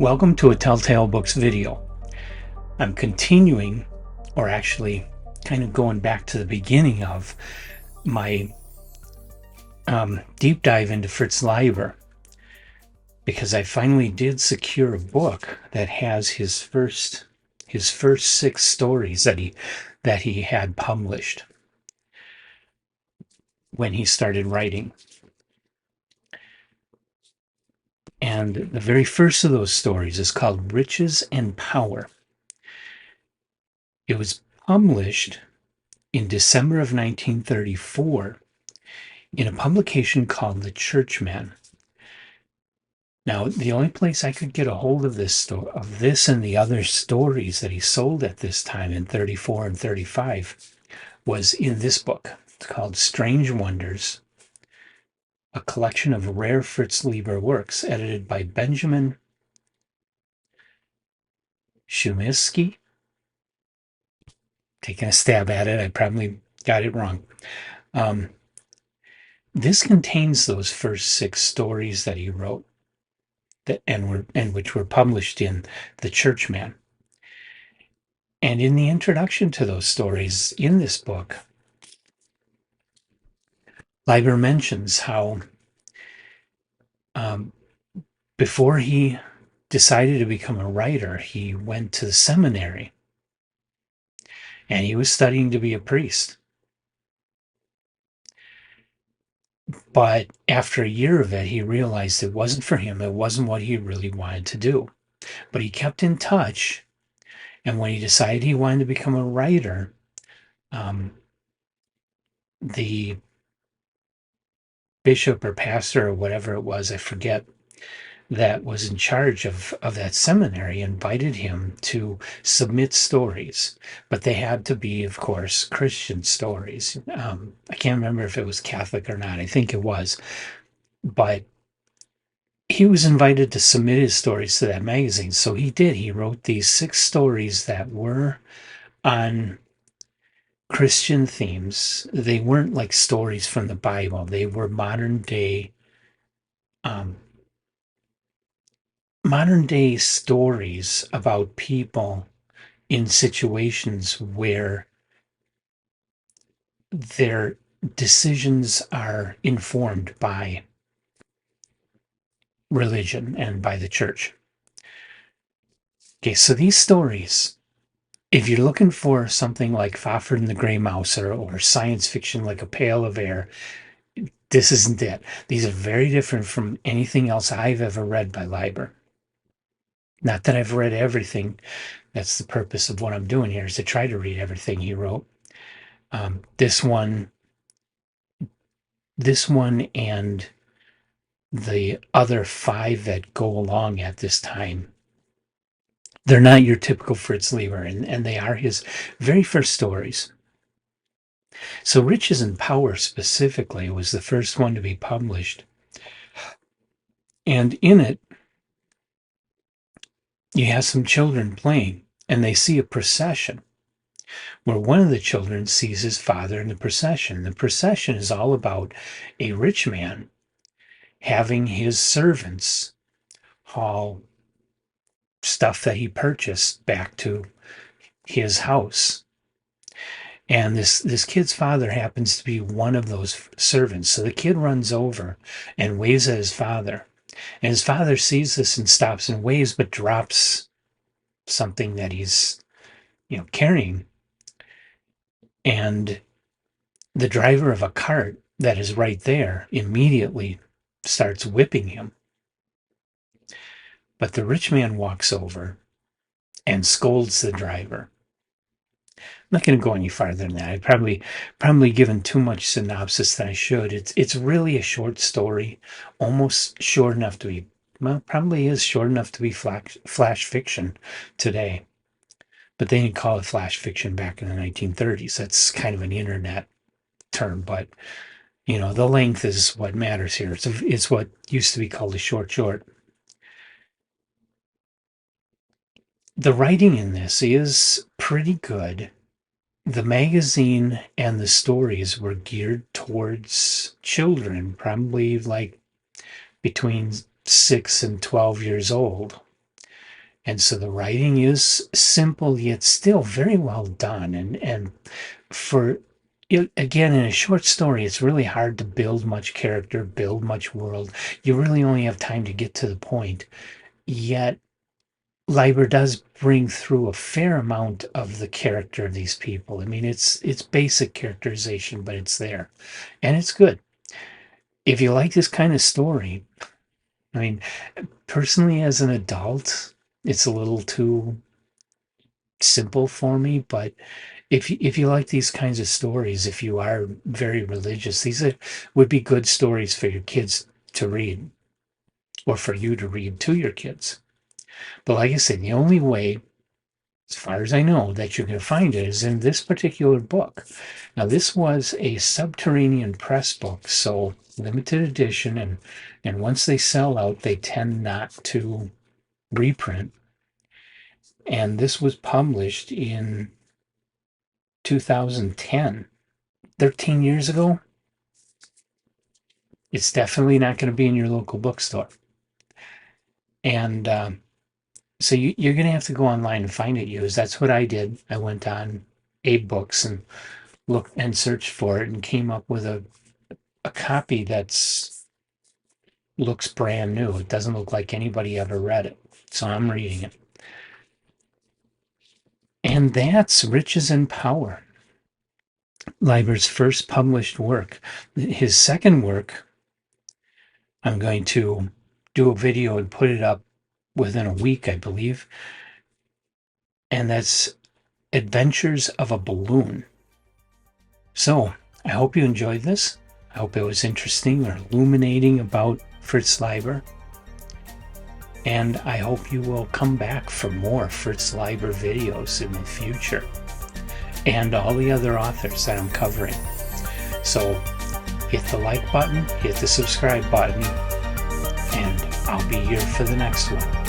Welcome to a Telltale Books video. I'm continuing, or actually kind of going back to the beginning of my deep dive into Fritz Leiber, because I finally did secure a book that has his first 6 stories that he had published when he started writing. And the very first of those stories is called Riches and Power. It was published in December of 1934 in a publication called The Churchman. Now, the only place I could get a hold of this and the other stories that he sold at this time in 34 and 35 was in this book. It's called Strange Wonders, a collection of rare Fritz Leiber works, edited by Benjamin Shumisky. Taking a stab at it, I probably got it wrong. This contains those first 6 stories that he wrote, and which were published in The Churchman. And in the introduction to those stories in this book, Leiber mentions how before he decided to become a writer, he went to the seminary and he was studying to be a priest. But after a year of it, he realized it wasn't for him. It wasn't what he really wanted to do. But he kept in touch. And when he decided he wanted to become a writer, the bishop or pastor or whatever it was, I forget, that was in charge of that seminary invited him to submit stories, but they had to be, of course, Christian stories. I can't remember if it was Catholic or not. I think it was, but he was invited to submit his stories to that magazine. So he did. He wrote these 6 stories that were on Christian themes. They weren't like stories from the Bible. They were modern day stories about people in situations where their decisions are informed by religion and by the church. Okay, so these stories, if you're looking for something like Fafhrd and the Grey Mouse or science fiction like A Pail of Air, this isn't it. These are very different from anything else I've ever read by Leiber. Not that I've read everything. That's the purpose of what I'm doing here, is to try to read everything he wrote. This one and the other 5 that go along at this time, they're not your typical Fritz Leiber, and they are his very first stories. So Riches and Power specifically was the first one to be published. And in it, you have some children playing, and they see a procession where one of the children sees his father in the procession. The procession is all about a rich man having his servants haul stuff that he purchased back to his house. And this kid's father happens to be one of those servants. So the kid runs over and waves at his father. And his father sees this and stops and waves, but drops something that he's, carrying. And the driver of a cart that is right there immediately starts whipping him. But the rich man walks over and scolds the driver. I'm not going to go any farther than that. I've probably given too much synopsis than I should. It's really a short story, almost short enough to be, well, probably is short enough to be flash fiction today. But they didn't call it flash fiction back in the 1930s. That's kind of an internet term, but the length is what matters here. It's what used to be called a short. The writing in this is pretty good. The magazine and the stories were geared towards children, probably like between 6 and 12 years old. And so the writing is simple yet still very well done. And for it, again, in a short story, it's really hard to build much character, build much world. You really only have time to get to the point. Yet Leiber does bring through a fair amount of the character of these people. I mean, it's basic characterization, but it's there, and it's good. If you like this kind of story, I mean, personally, as an adult, it's a little too simple for me. But if you like these kinds of stories, if you are very religious, would be good stories for your kids to read, or for you to read to your kids. But like I said, the only way, as far as I know, that you're going to find it is in this particular book. Now, this was a Subterranean Press book, so limited edition, and once they sell out, they tend not to reprint. And this was published in 2010, 13 years ago. It's definitely not going to be in your local bookstore. And so you're going to have to go online and find it used. That's what I did. I went on Abe Books and looked and searched for it and came up with a copy that's looks brand new. It doesn't look like anybody ever read it. So I'm reading it. And that's Riches and Power, Leiber's first published work. His second work, I'm going to do a video and put it up within a week, I believe. And that's Adventures of a Balloon. So I hope you enjoyed this. I hope it was interesting or illuminating about Fritz Leiber. And I hope you will come back for more Fritz Leiber videos in the future, and all the other authors that I'm covering. So hit the like button, hit the subscribe button, and I'll be here for the next one.